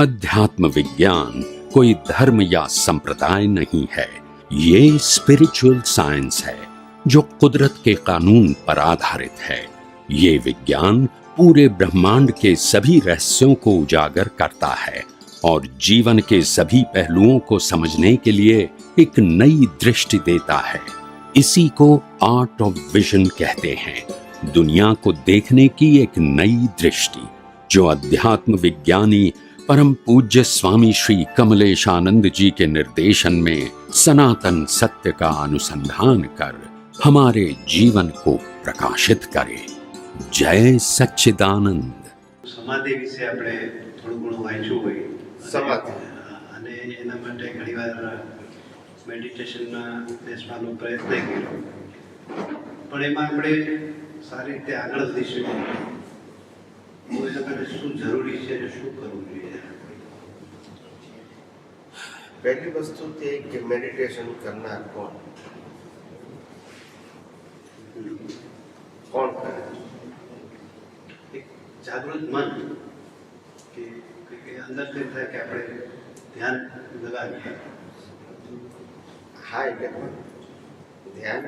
अध्यात्म विज्ञान कोई धर्म या संप्रदाय नहीं है, ये स्पिरिचुअल साइंस है जो कुदरत के कानून पर आधारित है। ये विज्ञान पूरे ब्रह्मांड के सभी रहस्यों को उजागर करता है और जीवन के सभी पहलुओं को समझने के लिए एक नई दृष्टि देता है। इसी को आर्ट ऑफ विजन कहते हैं, दुनिया को देखने की एक नई दृष्टि, जो अध्यात्म विज्ञानी परम पूज्य स्वामी श्री कमलेशानंद जी के निर्देशन में सनातन सत्य का अनुसंधान कर हमारे जीवन को प्रकाशित करे। जय सच्चिदानंद। સમાધિ વિશે આપણે થોડું ઘણું વાંચ્યું હોય, સમાધિ અને એના માટે ઘણીવાર મેડિટેશનના બેસવાનો પ્રયત્ન કર્યો, પણ એમાં આપણે સારી રીતે આગળ વધી શકીએ તો એના માટે શું જરૂરી છે અને શું કરવું જોઈએ? पहली वस्तु थी कि मेडिटेशन करना कौन कौन करे? એક જાગૃત મન કે અંદરથી થાય કે આપણે ધ્યાન લગાવીએ. हाँ એટલે પણ ध्यान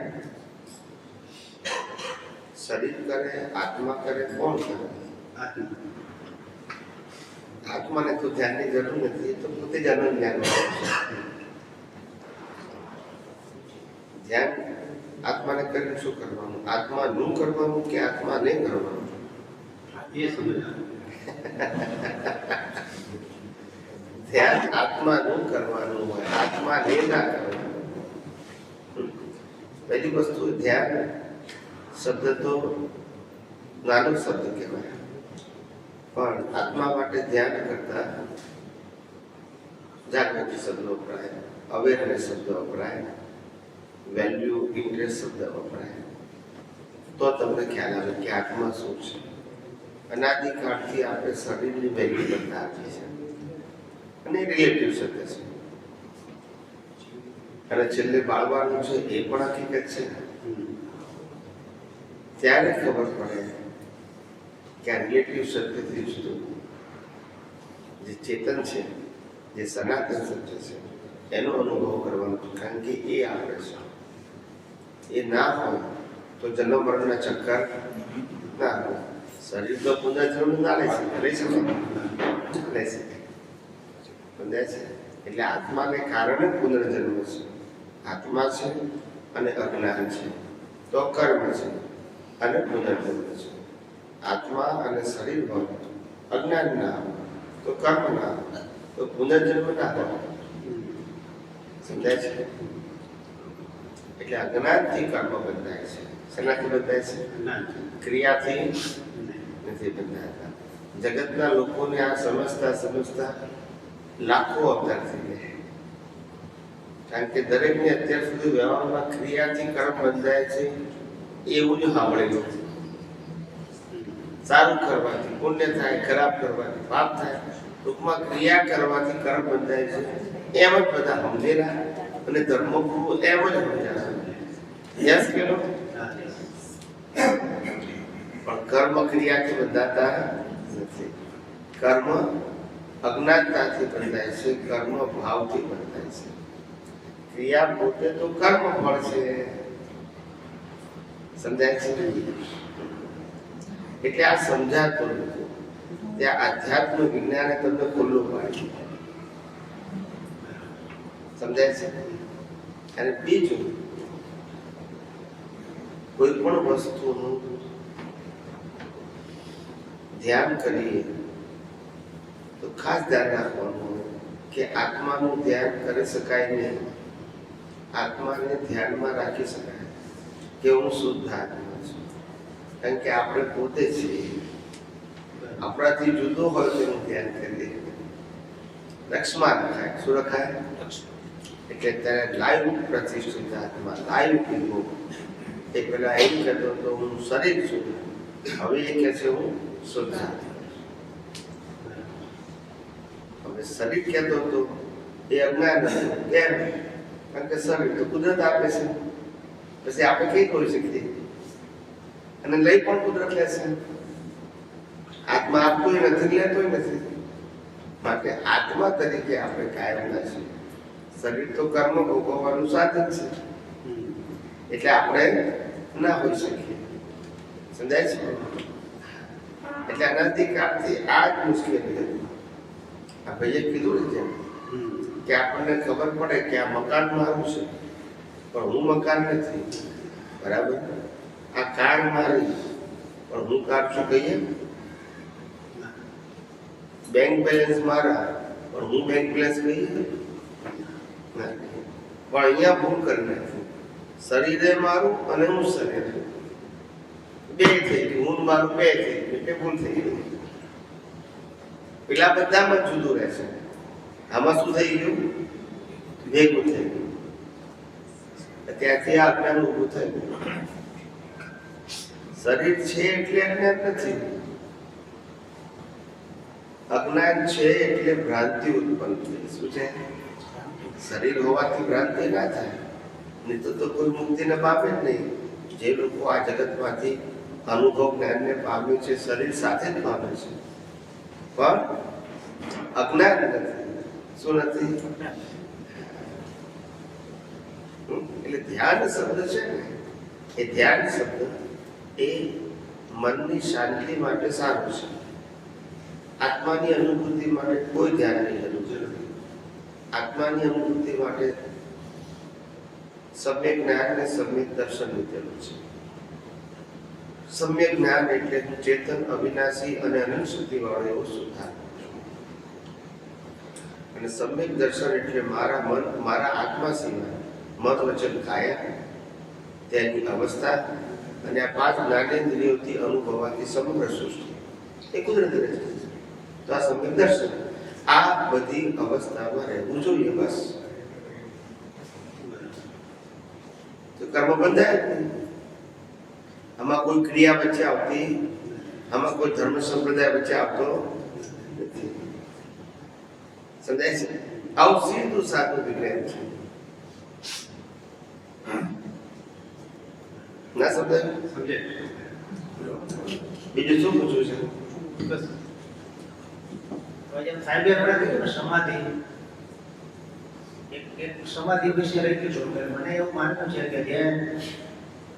शरीर करे, आत्मा करे, कौन करे? આત્મા आत्मा ने तो ध्यान की जरूर नहीं, तो पोते जानो ज्ञान ध्यान आत्मा ने करने शू करवानु? आत्मा नु करवानु के आत्मा ने करवानु? એ સમજવાનું. ध्यान आत्मा नु करवानु होय, आत्मा ने ना करवानु. पहली वस्तु ध्यान शब्द तो नानो शब्द कहेवाय, પણ આત્મા માટે ધ્યાન કરતા જાગૃતિ શબ્દ વપરાય, અવેરનેસ શબ્દ વપરાય, વેલ્યુ ઇન્ટરેસ્ટ શબ્દ વપરાય, તો તમને ખ્યાલ આવે કે આત્મા શું છે. અનાદિકાળથી આપણે શરીરની વેલ્યુ કરતા આવીએ છીએ અને રિલેટિવ શબ્દ છે, અને છેલ્લે બાળવાનું છે એ પણ હકીકત છે. ત્યારે ખબર પડે કે રિલેટિવ સત્યથી જુદું જે ચેતન છે, જે સનાતન સત્ય છે, એનો અનુભવ કરવાનો છે. કારણ કે એ આપણે છે. એ ના હોય તો જન્મ મરણના ચક્કર ના હોય. શરીર તો પુનર્જન્મ ના લઈ શકે, લઈ શકે લઈ શકે સમજાય છે. એટલે આત્માને કારણે પુનર્જન્મ છે. આત્મા છે અને અજ્ઞાન છે તો કર્મ છે અને પુનર્જન્મ છે. आत्मा અને શરીર હોય, અજ્ઞાન ના હોય તો કર્મ ના હોય, તો પુનર્જન્મ ના હોય. સમજાય છે? એટલે અજ્ઞાનથી કર્મ બંધાય છે. શેનાથી બંધાય છે? ક્રિયાથી નથી બંધાતા. જગતના લોકોને આ સમજતા સમજતા લાખો અવતાર થઈ ગયા, કારણ કે દરેકને અત્યાર સુધી વ્યવહારમાં ક્રિયાથી કર્મ બંધાય છે એવું જ સાંભળેલું છે. સારું કરવાથી પુણ્ય થાય, ખરાબ કરવાથી પાપ થાય. ટૂંકમાં ક્રિયા કરવાથી કર્મ બંધાય છે એમ જ બધા સમજેલા, અને ધર્મગુરુ એમ જ સમજ્યા. યસ કેલો? પણ કર્મ ક્રિયાથી બંધાતા નથી. કર્મ અજ્ઞાનતાથી બંધાય છે, કર્મ ભાવથી બંધાય છે. ક્રિયા પોતે તો કર્મ ફળ છે. સમજાય છે? એટલે આ સમજાતું નથી. ત્યાં આધ્યાત્મ વિજ્ઞાને તમને ખુલ્લું પાડ્યું. સમજાય છે? અને બીજું, કોઈ પણ વસ્તુનું ધ્યાન કરીએ તો ખાસ ધ્યાન રાખવાનું કે આત્માનું ધ્યાન કરી શકાય નહીં. આત્માને ધ્યાનમાં રાખી શકાય કે હું શુદ્ધ આત્મા છું, કારણ કે આપણે પોતે છીએ. આપણાથી જુદો હોય તેનું ધ્યાન કરીએ. લક્ષ્મણ રખાય. શું રખાય? એટલે ત્યારે લાઈવ પ્રતિષ્ઠિત આત્મા, લાઈવ ઈગો. એ પેલા એમ કહેતો તો હું શરીર છું, હવે એ કહે છે હું શુદ્ધ આત્મા. હવે શરીર કહેતો હતો એ અજ્ઞાન હતું. કેમ? કારણ કે શરીર તો કુદરત આપે છે, પછી આપણે કઈ કરી શકીએ? અને લઈ પણ કુદરત લેશે. આત્મા આપતોય નથી, લેતોય નથી. માટે આત્મા તરીકે આપણે કાયમના છીએ. શરીર તો કર્મ ભોગવવાનું સાધન છે, એટલે આપણે ના હોઈ શકીએ. સમજાય છે? એટલે અનાદિકાળથી આ જ મુશ્કેલી હતી. આ ભાઈએ કીધું ને જેમ કે આપણને ખબર પડે કે આ મકાન મારું છે, પણ હું મકાન નથી. બરાબર? આ કાર મારી, પણ હું કાર છું કહીએ? બેંક બેલેન્સ મારા, પણ હું બેંક બેલેન્સ કહીએ? પણ અહીંયા ભૂલ કરી નાખી. શરીરે મારું અને હું શરીર, બે થઈ ગયું. હું મારું બે થઈ ગયું, એટલે ભૂલ થઈ ગઈ. પેલા બધામાં જુદું રહેશે. આમાં શું થઈ ગયું? ભેગું થઈ ગયું. ત્યાંથી આ જ્ઞાન ઊભું થયું. શરીર છે એટલે અજ્ઞાન નથી. અજ્ઞાન છે એટલે ભ્રાંતિ ઉત્પન્ન થઈ. શું છે? શરીર હોવાથી ભ્રાંતિ ના થાય, નહીં તો કોઈ મુક્તિને પામે જ નહીં. જે લોકો આ જગતમાંથી અનુભવ જ્ઞાનને પામ્યું છે, શરીર સાથે જ પામે છે, પણ અજ્ઞાન નથી. શું નથી? એટલે ધ્યાન શબ્દ છે ને, એ ધ્યાન શબ્દ એ મનની શાંતિ માટે સારું છે. આત્માની અનુભૂતિ માટે કોઈ ધ્યાનની જરૂર નથી. આત્માની અનુભૂતિ માટે સમ્યક જ્ઞાન અને સમ્યક દર્શનની જરૂર છે. સમ્યક જ્ઞાન એટલે હું ચેતન, અવિનાશી અને અનંત શક્તિવાળો એવો સુધાર. અને સમ્યક દર્શન એટલે મારા મન, મારા આત્મા સિવાય મન, વચન, કાયા તેની અવસ્થા અને આ પાંચ જ્ઞાનેન્દ્રિયોથી અનુભવાતી સમગ્ર સૃષ્ટિ એ કુદરતી રચના છે. તો આ સમ્યક દર્શન, આ બધી અવસ્થામાં રહેવું જોઈએ. બસ તો કર્મ બંધાય જ નહીં. આમાં કોઈ ક્રિયા વચ્ચે આવતી, આમાં કોઈ ધર્મ સંપ્રદાય વચ્ચે આવતો નથી. સમજાય છે? આવું સીધું સાદું વિજ્ઞાન છે. ના સમજાય? બીજું શું પૂછવું છે? બસ સાહેબે આપણે કીધું ને સમાધિ, એક સમાધિ વિશે લખ્યું કે મને એવું માનવું છે કે જે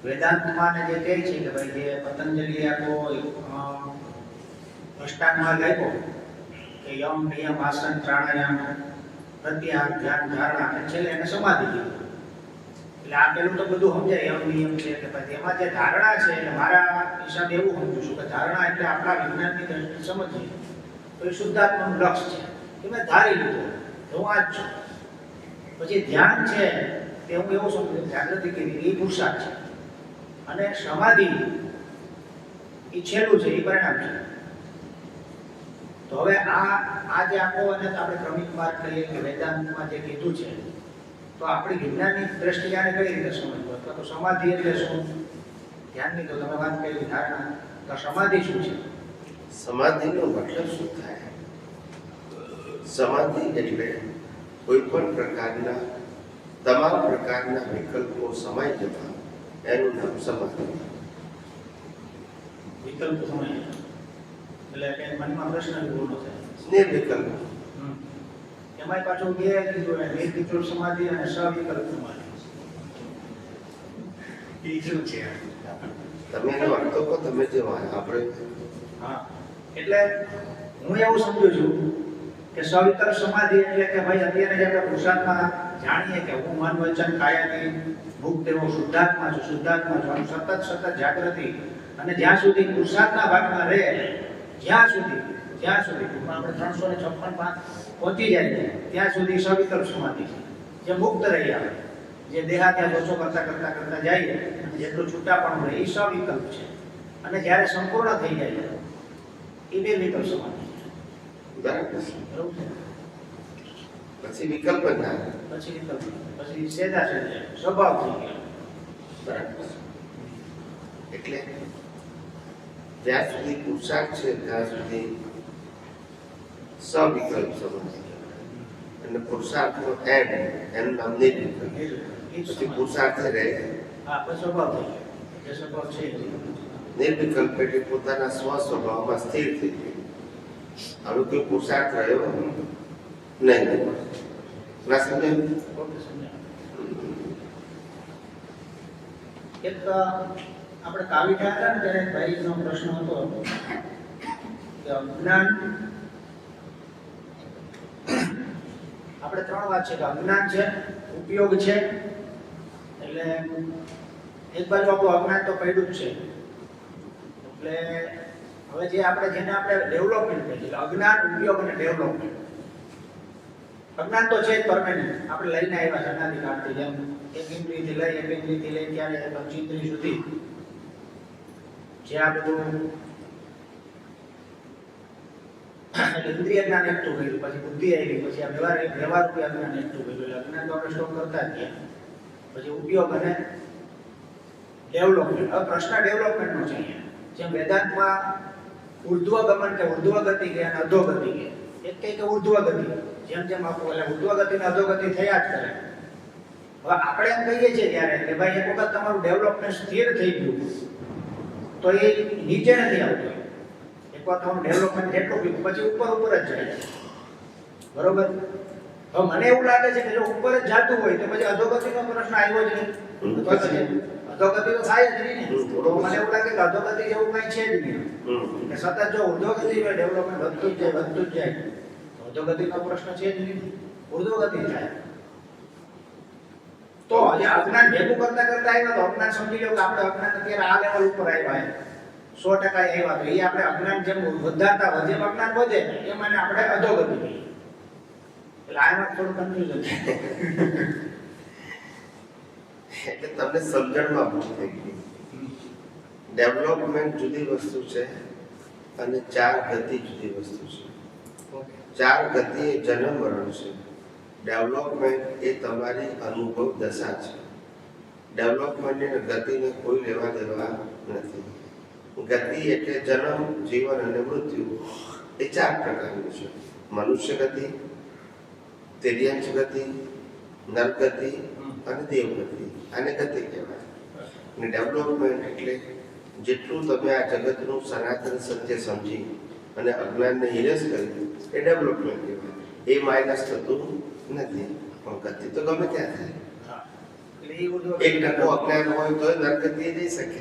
વેદાંતમાં જે કહે છે કે ભાઈ જે પતંજલિ આખો અષ્ટાંગ માર્ગ આપ્યો કે યમ, નિયમ, આસન, પ્રાણાયામ, પ્રત્યાહાર, ધ્યાન, ધારણા અને છેલ્લે એને સમાધિ કીધું. એટલે આ પેલું તો બધું સમજાય, યમ નિયમ છે કે પછી એમાં જે ધારણા છે એટલે મારા હિસાબે એવું સમજુ છું કે ધારણા એટલે આપણા વિજ્ઞાનની દ્રષ્ટિએ સમજીએ તો એ શુદ્ધાત્માનું લક્ષ છે કે મેં ધારી લીધું કે હું આ જ છું. પછી ધ્યાન છે તે હું એવું સમજુ જાગૃતિ કેવી એ પુરુષાર્થ છે, અને સમાધિ એ છેલ્લું છે, એ પરિણામ છે. તો હવે આ જે આખો અને આપણે ક્રમિક માર્ગ કહીએ કે વેદાંતમાં જે કીધું છે, તો આપણી વિજ્ઞાનની દ્રષ્ટિએ આને કઈ રીતે સમજવું? અથવા તો સમાધિ એટલે શું? ધ્યાનની તો તમે વાત કરી, ધારણા, તો સમાધિ શું છે? સમાધિનો મતલબ શું થાય? સમાધિ એટલે કોઈ પણ પ્રકારના, તમામ પ્રકારના વિકલ્પો સમાઈ જવા, એનું નામ સમાધિ. વિકલ્પ સમય એટલે કે મનમાં પ્રશ્ન ઉભો થાય. નિર્વિકલ્પ. એમાંય પાછું બે કીધું, નિર્વિકલ્પ સમાધિ અને સવિકલ્પ સમાધિ. એ શું છે? તમે એનો અર્થ કહો, તમે જે આપણે હા, એટલે હું એવું સમજુ છું કે સવિકલ્પ સમાધિ એટલે કે ભાઈ અત્યારે જે આપણે પુરુષાર્થમાં જાણીએ કે હું મન, વચન, કાયાથી મુક્ત એવો શુદ્ધાત્મા છું, શુદ્ધાત્મા છું, આમ સતત જાગૃતિ, અને જ્યાં સુધી પુરુષાર્થના ભાગમાં રહે, જ્યાં સુધી આપણે 356 પહોંચી જાય ત્યાં સુધી સવિકલ્પ સમાધિ છે, જે મુક્ત રહી આવે, જે દેહાત્યાગ ઓછો કરતા જાય, જેટલું છૂટા પણ રહે એ સવિકલ્પ છે. અને જ્યારે સંપૂર્ણ થઈ જાય એ બે વિકલ્પ સમાધિ છે. બરાબર. બરોબર છે? પછી વિકલ્પ ના, પછી વિકલ્પ, પછી સેદા છે, સ્વભાવ થઈ ગયો. બરાબર. એટલે જ્યાં સુધી પુરુષાર્થ છે ત્યાં સુધી સવિકલ્પ સમાધિ, અને પુરુષાર્થનો એન્ડ એનું નામ નિર્વિકલ્પ. પછી પુરુષાર્થ રહે, હા, પછી સ્વભાવ થઈ ગયો. જે સ્વભાવ છે નિર્વિકલ્પ એટલે પોતાના સ્વ સ્વભાવમાં સ્થિર થઈ ગયું. હવે કોઈ પુરુષાર્થ રહ્યો નહીં. ના સમજાયું? ઓકે, સમજાય. એક આપણે કાવિઠા હતા ને ત્યારે ભાઈનો પ્રશ્ન હતો કે અજ્ઞાન, આપણે ત્રણ વાત છે કે અજ્ઞાન છે, ઉપયોગ છે, એટલે એક બાજુ આપણું અજ્ઞાન તો પડ્યું જ છે. એટલે હવે જે આપણે જેને આપણે ડેવલપમેન્ટ કહીએ એટલે અજ્ઞાન, ઉપયોગ અને ડેવલપમેન્ટ. અજ્ઞાન તો છે જ પરમેનન્ટ, આપણે લઈને આવ્યા છે અનાદિકાળથી, જેમ એક ઇન્દ્રિયથી લઈ ત્યારે પંચેન્દ્રિય સુધી જે આ બધું ઇન્દ્રિય જ્ઞાન એકઠું કર્યું, પછી બુદ્ધિ આવી, પછી આ વ્યવહાર રૂપી અજ્ઞાન એકઠું કર્યું. એટલે અજ્ઞાન તો આપણે સ્ટોક કરતા જ ગયા. પછી ઉપયોગ અને ડેવલપમેન્ટ. હવે પ્રશ્ન ડેવલપમેન્ટનો છે અહીંયા. જેમ વેદાંતમાં ઉર્ધ્વગમન કે ઉર્ધ્વગતિ કે અને અધોગતિ કે, એક કઈ કે ઉર્ધ્વગતિ, જેમ જેમ આપણું એટલે ઉર્ધ્વગતિ ને અધોગતિ થયા જ કરે. હવે આપણે એમ કહીએ છીએ ત્યારે કે ભાઈ એક વખત તમારું ડેવલપમેન્ટ સ્થિર થઈ ગયું તો એ નીચે નથી આવતું. એક વાર તમારું ડેવલપમેન્ટ જેટલું પછી ઉપર જ જાય, બરોબર? હવે મને એવું લાગે છે કે જો ઉપર જ જતું હોય તો પછી અધોગતિનો પ્રશ્ન આવ્યો જ નહીં. અધોગતિ તો થાય જ નહીં ને. તો મને એવું લાગે કે અધોગતિ જેવું કઈ છે જ નહીં, કે સતત જો ઉર્ધ્વગતિ હોય ડેવલપમેન્ટ વધતું જ જાય તો અધોગતિનો પ્રશ્ન છે જ નહીં, ઉર્ધ્વગતિ થાય. તો આજે અજ્ઞાન ભેગું કરતા આવ્યા તો અજ્ઞાન સમજી લો કે આપણે અજ્ઞાન અત્યારે આ લેવલ ઉપર આવ્યા 100% આવ્યા, તો એ આપણે અજ્ઞાન જેમ વધારતા જેમ અજ્ઞાન વધે એમ એને આપણે અધોગતિ કહીએ. એટલે આમાં થોડું કન્ફ્યુઝન છે. એટલે તમને સમજણમાં ભૂલ થઈ ગઈ. ડેવલપમેન્ટ જુદી વસ્તુ છે અને 4 ગતિ જુદી વસ્તુ છે. 4 ગતિ એ જન્મ મરણ છે. ડેવલપમેન્ટ એ તમારી અનુભવ દશા છે. ડેવલપમેન્ટની ગતિને કોઈ લેવા દેવા નથી. ગતિ એટલે જન્મ, જીવન અને મૃત્યુ એ 4 પ્રકારની છે. મનુષ્ય ગતિ, તિર્યંશ ગતિ, નર ગતિ અને દેવ ગતિ. આને ગતિ કહેવાય. અને ડેવલપમેન્ટ એટલે જેટલું તમે આ જગતનું સનાતન સત્ય સમજી અને અજ્ઞાનને હિરેસ કર્યું એ ડેવલપમેન્ટ કહેવાય. એ માઇનસ થતું નથી, પણ ગતિ તો ગમે ત્યાં થાય. 1% અજ્ઞાન હોય તો નરગતિ જઈ શકે.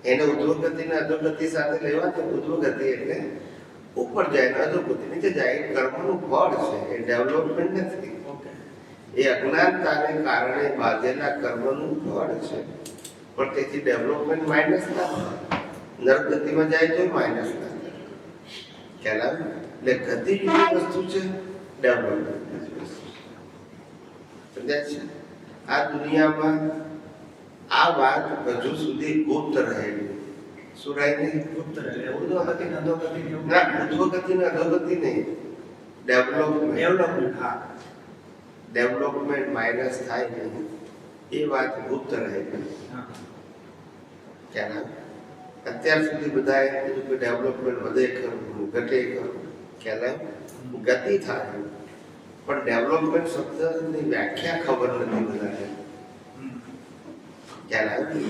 એને ઉધ્વગતિ ને અધોગતિ સાથે લેવા તો ઉધ્વગતિ એટલે ઉપર જાય ને અધોગતિ નીચે જાય. એ કર્મનું ફળ છે, એ ડેવલપમેન્ટ નથી. એ અજ્ઞાનતાને કારણે બાંધેલા કર્મનું ફળ છે. પણ તેથી ડેવલપમેન્ટ માઇનસ ના થાય. નરગતિમાં જાય તો માઇનસ ના થાય. ખ્યાલ આવે? એટલે ગતિ જેવી વસ્તુ છે, ડેવલપમેન્ટ જેવી વસ્તુ છે. સમજાય છે? આ દુનિયામાં આ વાત હજુ સુધી ગુપ્ત રહેલી. શું રહેલી? ગુપ્ત રહેલી. ઉર્ધ્વગતિ ને અધોગતિ ના, ઉર્ધ્વગતિ ને અધોગતિ નહીં, ડેવલપમેન્ટ. હા, ડેવલપમેન્ટ માઇનસ થાય નહીં એ વાત ગુપ્ત રહેલી. ખ્યાલ આવે? અત્યાર સુધી બધાએ કીધું કે ડેવલપમેન્ટ વધે ખરું, ઘટે ખરું. ખ્યાલ આવે? ગતિ થાય, પણ ડેવલપમેન્ટ શબ્દની વ્યાખ્યા ખબર નથી બધાને. ખ્યાલ આવે?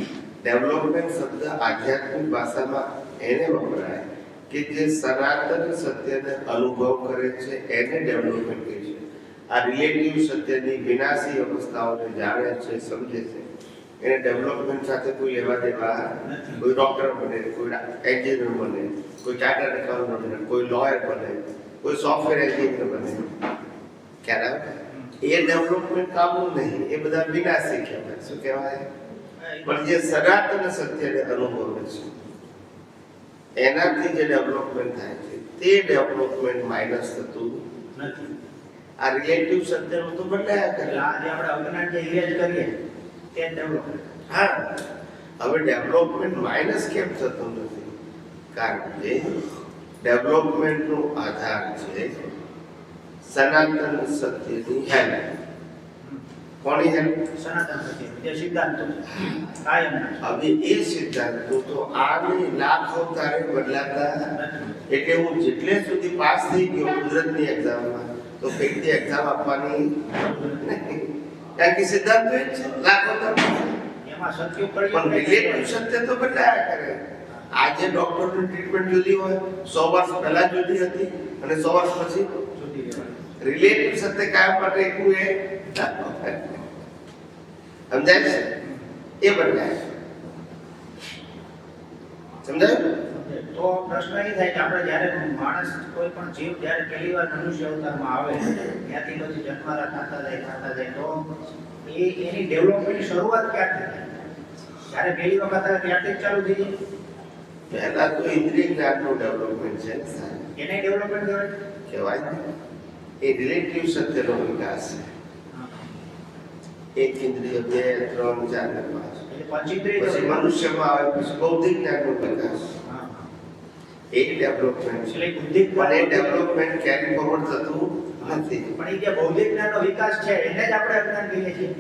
ડેવલપમેન્ટ શબ્દ આધ્યાત્મિક ભાષામાં એને વપરાય કે જે સનાતન સત્યને અનુભવ કરે છે એને ડેવલપમેન્ટ કહે છે. આ રિલેટિવ સત્યની વિનાશી અવસ્થાઓને જાણે છે, સમજે છે, એને ડેવલપમેન્ટ સાથે કોઈ લેવા દેવા. કોઈ ડોક્ટર બને, કોઈ એન્જિનિયર બને, કોઈ ચાર્ટર્ડ એકાઉન્ટન્ટ બને, કોઈ લોયર બને, કોઈ સોફ્ટવેર એન્જિનિયર બને. ખ્યાલ આવે? એ ડેવલપમેન્ટ કામનું નહીં, એ બધા વિનાશી કહેવાય. શું કહેવાય? પણ જે સનાતન સત્યને અનુભવે છે એનાથી જે ડેવલપમેન્ટ થાય છે તે ડેવલપમેન્ટ માઇનસ થતું નથી. આ રિલેટિવ સત્યનું તો બદલાયા કરે. આ જે આપણે અજ્ઞાન જે ઇરેજ કરીએ તે ડેવલપમેન્ટ. હા, હવે ડેવલપમેન્ટ માઇનસ કેમ થતું નથી? કારણ કે ડેવલપમેન્ટનો આધાર છે સનાતન સત્યની હેલ્પ. કોની હેલ્પ? સનાતન સત્ય જે સિદ્ધાંતો કાયમ. હવે એ સિદ્ધાંતો તો આની લાખો તારે બદલાતા. એટલે હું જેટલે સુધી પાસ થઈ ગયો કુદરતની એક્ઝામમાં તો કઈ એક્ઝામ આપવાની નહીં, કારણ કે સિદ્ધાંતો એ જ છે લાખો તારે. એમાં સત્ય પણ રિલેટિવ સત્ય તો બદલાયા કરે. આજે ડોક્ટરની ટ્રીટમેન્ટ જુદી હોય, 100 વર્ષ પહેલા જુદી હતી અને 100 વર્ષ પછી જુદી રહેવાની. રિલેટિવ સત્ય કાયમ માટે એકલું એ સમજાય છે, એ બદલાય. સમજાયું? તો પ્રશ્ન એ થાય કે આપણે જ્યારે માણસ કોઈ પણ જીવ જ્યારે પહેલી વાર મનુષ્ય અવતારમાં આવે ત્યાંથી પછી જન્મારા થતા જાય તો એની ડેવલપમેન્ટની શરૂઆત ક્યાંથી થાય? જ્યારે પહેલી વખત આવે ત્યારથી જ ચાલુ થઈ જાય? પહેલા તો ઇન્દ્રિય જ્ઞાનનું ડેવલપમેન્ટ છે એને ડેવલપમેન્ટ કહેવાય. એ રિલેટિવ સત્યનો વિકાસ છે. એક ઇન્દ્રિય, 2, 3, 4 ને 5 પંચેન્દ્રિય પછી મનુષ્યમાં આવે પછી બૌદ્ધિક જ્ઞાનનો વિકાસ. એક ડેવલપમેન્ટ છે. એટલે બુદ્ધિક પણ એ ડેવલપમેન્ટ કેરી ફોરવર્ડ થતું નથી. પણ એ જે બૌદ્ધિક જ્ઞાનનો વિકાસ છે એને જ આપણે અજ્ઞાન કહીએ છીએ.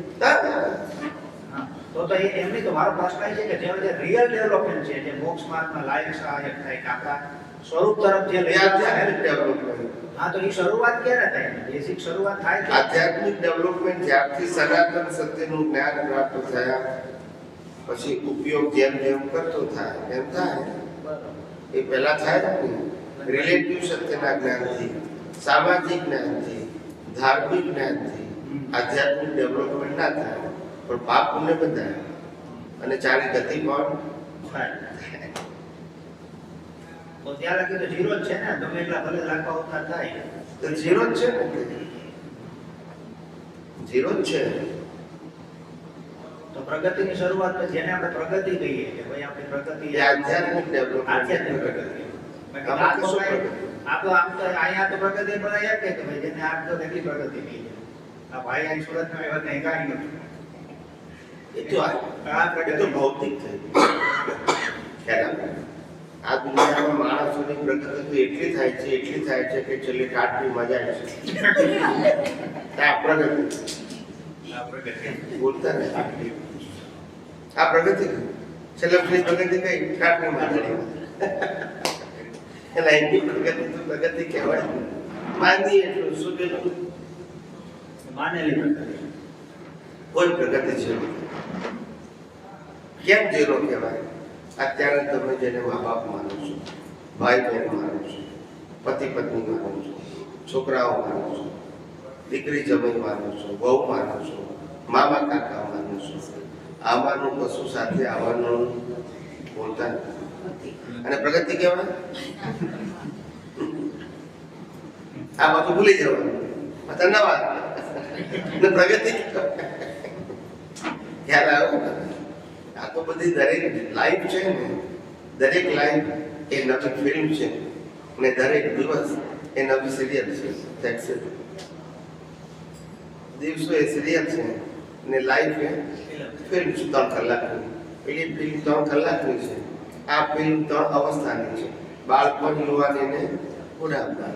તો એ એમની તો મારો પ્રશ્ન એ છે કે જે રિયલ ડેવલપમેન્ટ છે જે મોક્ષ માર્ગમાં લાયક સહાયક થાય કે આપણા સ્વરૂપ તરફ જે લઈ આધ્યાત્મિક ડેવલપમેન્ટ. હા, તો એ શરૂઆત ક્યારે થાય? બેસિક શરૂઆત થાય છે આધ્યાત્મિક ડેવલપમેન્ટ જ્યારથી સનાતન સત્યનું જ્ઞાન પ્રાપ્ત થયા પછી ઉપયોગ જેમ જેમ કરતો થાય એમ થાય. એ પહેલા થાય ને રિલેટિવ સત્યના જ્ઞાનથી, સામાજિક જ્ઞાનથી, ધાર્મિક જ્ઞાનથી આધ્યાત્મિક ડેવલપમેન્ટ ના થાય, પણ પાપ પુણ્ય બંધાય અને ચારે ગતિ પણ થાય. તો ત્યાં લગી તો ઝીરો જ છે ને, ગમે એટલા ભલે લાખો અવતાર થાય તો ઝીરો જ છે ને, ઝીરો જ છે. તો પ્રગતિની શરૂઆત તો જેને આપણે પ્રગતિ કહીએ કે ભાઈ આપણી પ્રગતિ એ આધ્યાત્મિક ડેવલપમેન્ટ. આધ્યાત્મિક પ્રગતિ. આમાં કશું આમ તો અહીંયા તો પ્રગતિ બધા એમ કે ભાઈ જેને આમ તો કેટલી પ્રગતિ કહીએ. આ ભાઈ અહીં સુરતમાં એવા કંઈ કાંઈ નથી. એ તો આ એ પ્રગતિ તો ભૌતિક થઈ. ખ્યાલ આવે? આ દુનિયામાં માણસોની પ્રગતિ તો એટલી થાય છે કે છેલ્લે કાટની મજા છે. આ પ્રગતિ આ પ્રગતિ બોલતા ને આ પ્રગતિ છેલ્લે પેલી પ્રગતિ કઈ કાટની મજા એટલે એની પ્રગતિ તો પ્રગતિ કહેવાય. માની એટલું શું કેટલું માનેલી પ્રગતિ. કોઈ પ્રગતિ છે કેમ ઝીરો કહેવાય? અત્યારે તમે જેને મા બાપ માનો છો, ભાઈ બહેન માનો છો, પતિ પત્ની માનો છો, છોકરાઓ માનો છો, દીકરી જમાઈ માનો છો, વહુ માનો છો, મામા કાકા માનો છો, આમાંનું પશુ સાથે આવવાનું બોલતા નથી. અને પ્રગતિ કહેવાય? આ બધું ભૂલી જવાનું, ધન્યવાદ. પ્રગતિ ખ્યાલ આવ્યો? આ તો બધી દરેક લાઈફ છે ને, દરેક લાઈફ એ નવી ફિલ્મ છે અને દરેક દિવસ એ નવી સિરિયલ છે. That's it. દિવસો એ સિરિયલ છે અને લાઈફ એ ફિલ્મ છે 3 કલાકની. પેલી ફિલ્મ 3 કલાકની છે, આ ફિલ્મ 3 અવસ્થાની છે. બાળપણ, યુવાની ને બુઢાપા.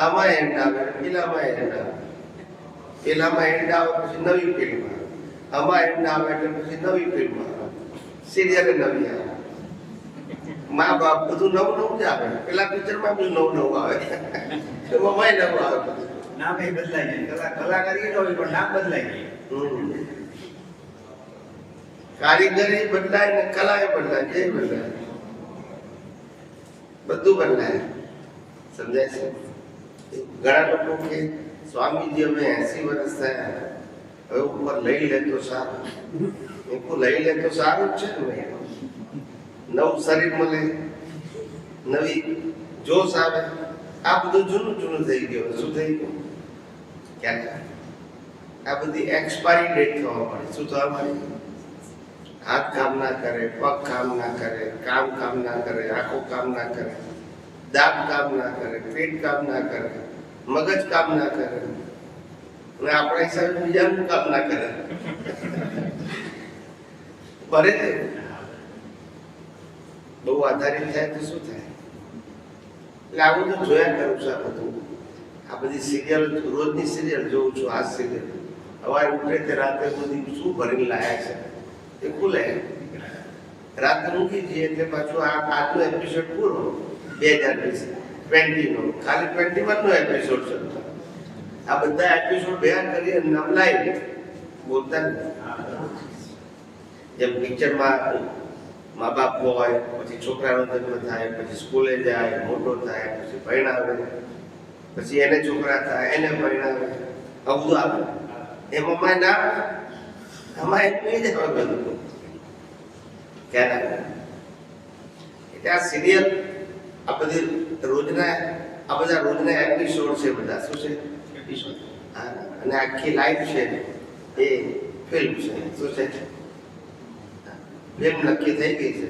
આમાં એન્ડ આવે, પેલામાં એન્ડ આવે, પેલામાં એન્ડ આવે પછી નવી ફિલ્મ આવે, આમાં એન્ડ આવે એટલે પછી નવી ફિલ્મ આવે, સિરિયલ નવી આવે. મા બાપ બધું નવું જ આવે. પેલા પિક્ચરમાં બી નવું આવે, એમાં નવું આવે. નામ એ બદલાય જાય. કલાકારી ન હોય પણ નામ બદલાય જાય. કારીગરી બદલાય ને કલા બદલાય, જે બદલાય બધું બદલાય. સમજાય છે? ઘણા લોકો કે સ્વામીજી અમે 80 વર્ષ થયા, હવે ઉપર લઈ લે તો સારું. લઈ લે તો સારું જ છે ને. નવું શરીર મળે, નવી જોશ આવે. આ બધું જૂનું થઈ ગયું. શું થઈ ગયું? ક્યાં આ બધી એક્સપાયરી ડેટ થવા મળે. શું થવા મળે? હાથ કામ ના કરે, પગ કામ ના કરે, કામ ના કરે, આંખો કામ ના કરે, દાંત કામ ના કરે, પેટ કામ ના કરે, મગજ કામ ના કરે, અને આપણા હિસાબે બીજાનું કામ ના કરે. ભરે બહુ આધારિત થાય તો શું થાય? એટલે આવું તો જોયા કરું છું. આ બધું આ બધી સિરિયલ, રોજની સિરિયલ જોઉં છું. આ સિરિયલ સવારે ઉઠે તે રાતે બધી શું ભરીને લાયા છે એ ખુલે. રાતે મૂકી જઈએ એટલે પાછું આજનો એપિસોડ પૂરો. 2020 નો ખાલી 21 નો એપિસોડ છે. આ બધા એપિસોડ ભેગા કરી નમલાય બોલતા. જેમ પિક્ચરમાં મા બાપ હોય, પછી છોકરાનો જન્મ થાય, પછી સ્કૂલે જાય, મોટો થાય, પછી ભણાવે, પછી એને છોકરા થાય, એને ભણાવે, આવું બધું આવે. એમાં માય ના અમારે નહીં જ હવે બધું ક્યારે એટલે આ સિરિયલ આ બધી આ બધા રોજના એપિસોડ છે, બધા શું છે એપિસોડ, અને આખી લાઈફ છે એ ફિલ્મ છે. શું છે? ફિલ્મ નક્કી થઈ ગઈ છે,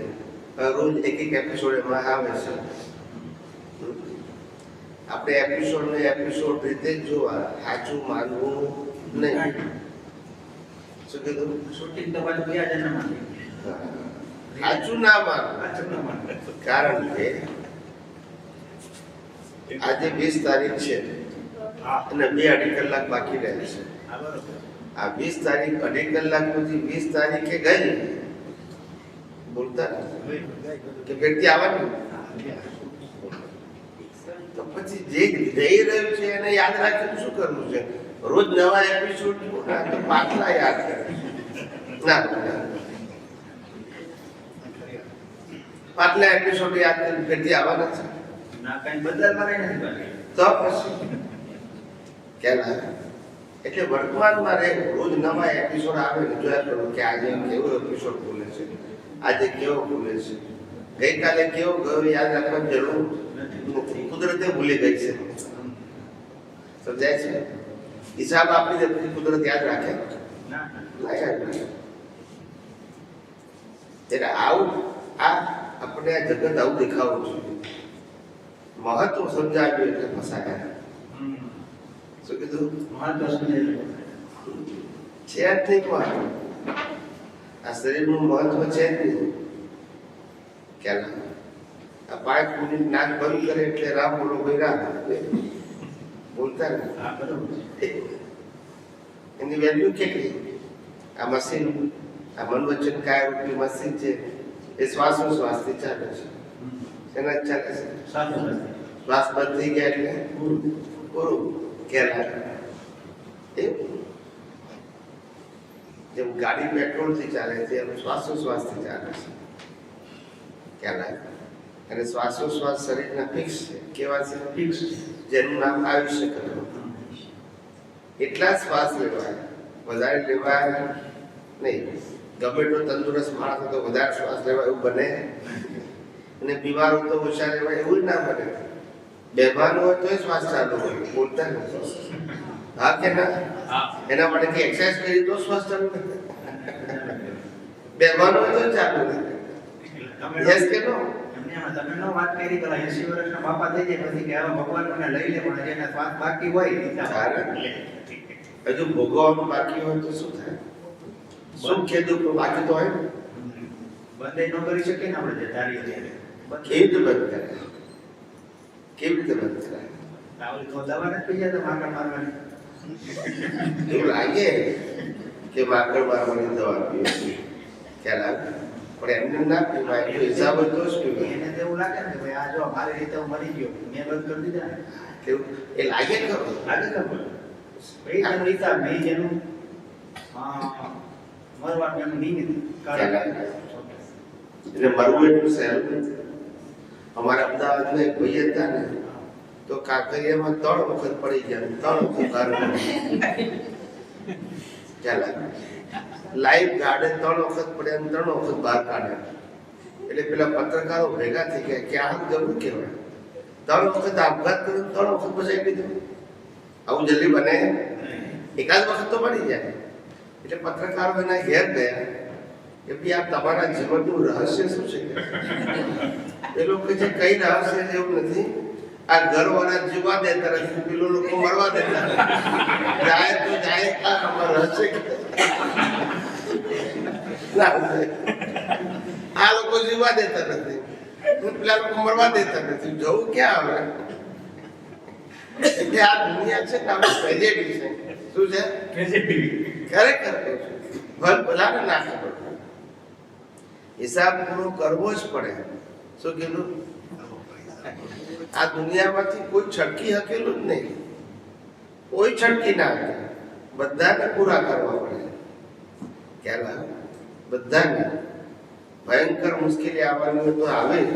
રોજ એક એપિસોડ એમાં આવે છે. આપણે એપિસોડ રીતે જ જોવા, સાચું માનવું નહીં. શું કીધું? શૂટિંગ તો પાછું ગયા જન્મમાં સાચું ના માનવું. કારણ કે આજે 20 તારીખ છે અને 2-2.5 કલાક બાકી રહે છે. આ 20 તારીખ 2.5 કલાક પછી 20 તારીખે ગઈ બોલતા કે વ્યક્તિ આવવાની, તો પછી જે જઈ રહ્યું છે એને યાદ રાખીને શું કરવું છે? રોજ નવા એપિસોડ પાછલા યાદ કરે ના, પાછલા એપિસોડ યાદ કરીને ફેરથી આવવાના છે ના, કઈ બદલમાં કઈ નથી. તો પછી કેલા એટલે વર્તમાનમાં રહેવું. રોજ નવા એપિસોડ આવે ને જોયા કરો કે આજે કેવો એપિસોડ બોલે છે, આજે કેવો બોલે છે, ગઈકાલે કેવો ગયો યાદ રાખવાની જરૂર નથી. કુદરતે ભૂલી ગઈ છે. સમજાય છે? હિસાબ આપી દે પછી કુદરત યાદ રાખે ના, એટલે આવું આ આપણે આ જગત આવું દેખાવું જોઈએ. મહત્વ સમજાવ્યું એટલે ફસાયા. શું કીધું? મહત્વ સમજાય છે જ નહીં પણ આ શરીરનું મહત્વ છે જ નહીં. ખ્યાલ આ 5 મિનિટ નાક બંધ કરે એટલે રામ બોલો ભાઈ રામ બોલતા ને. હા, બરોબર. એની વેલ્યુ કેટલી? આ મશીન, આ મન વચન કાય રૂપી મશીન છે એ શ્વાસોશ્વાસથી ચાલે છે. એના જ ચાલે છે. સાચું. શ્વાસ બંધ થઈ ગયા એટલે પૂરું. કેલા જેમ ગાડી પેટ્રોલથી ચાલે છે એમ શ્વાસોશ્વાસથી ચાલે છે. કેલા અને શ્વાસોશ્વાસ શરીરના ફિક્સ છે. કેવા છે? ફિક્સ. જેનું નામ આયુષ્ય કહેવાય. એટલા શ્વાસ લેવાય, વધારે લેવાય નહીં. ગમે તો તંદુરસ્ત માણસ તો વધારે શ્વાસ લેવાય એવું બને, અને બીમાર હોય તો ઓછા લેવાય એવું જ ના બને. બેભાન હોય તો શ્વાસ ચાલુ હોય, બોલતા નથી. હા કે ના? એના માટે કે એક્સરસાઇઝ કરી તો શ્વાસ ચાલુ નથી. બેભાન હોય તો ચાલુ નથી. યસ કે નો? તમે નો વાત કરી પેલા 80 વર્ષના બાપા થઈ જાય પછી કે હવે ભગવાન મને લઈ લે, પણ જેના શ્વાસ બાકી હોય હજુ ભોગવવાનું બાકી હોય તો શું થાય? શું ખેડૂત બાકી તો હોય બંધ ન કરી શકીએ ને આપણે જે ધારીએ છીએ. કેવી રીતે બંધ કરે? કેવી રીતે બંધ કરાય? આવલી તો દવા નથી પી જાય તો માકડ મારવાની. એવું લાગે કે માકડ મારવાની દવા પીવે છે. ખ્યાલ આવે? પણ એમને ના પીવાય. એનો હિસાબ હોય તો જ પીવાય. એને તો એવું લાગે ને કે ભાઈ આ જો મારી રીતે હું મરી ગયો, મેં બંધ કરી દીધા ને. કેવું એ લાગે ખરો? લાગે ને ભાઈ એનું હિસાબ નહીં, જેનું મરવાનું એનું નિમિત્ત ખ્યાલ આવે? એટલે મરવું એટલું સહેલું નથી. અમારા અમદાવાદમાં એક ભાઈ હતા ને, તો કાંકરિયામાં 3 વખત પડી ગયા, 3 વખત બહાર ખ્યાલ આવે? લાઈફ ગાર્ડે 3 વખત પડ્યા અને 3 વખત બહાર કાઢ્યા. એટલે પેલા પત્રકારો ભેગા થઈ ગયા કે આ જવું કહેવાય. 3 વખત આપઘાત કર્યો, 3 વખત બચાવી લીધું. આવું જલ્દી બને? એકાદ વખત તો મળી જાય. એટલે પત્રકારો એના ઘેર ગયા કે ભાઈ આ તમારા જીવનનું રહસ્ય શું છે? એ લોકો કે કઈ રહસ્ય જેવું નથી, આ ઘરવાળા જીવવા દેતા નથી, પેલો લોકો મરવા દેતા જાય તો જાય. રહસ્ય આ લોકો જીવવા દેતા નથી, પેલા લોકો મરવા દેતા નથી. જવું ક્યાં આવે? એટલે આ દુનિયા છે ને ટ્રેજેડી છે. શું છે? ખરેખર ભલાને ના ખબર. હિસાબ પૂરો કરવો જ પડે. શું કીધું? આ દુનિયામાંથી કોઈ છટકી હકેલું જ નહીં. કોઈ છટકી ના હકે. બધાને પૂરા કરવા પડે. ખ્યાલ આવે? બધાને. ભયંકર મુશ્કેલી આવવાની હોય તો આવે જ.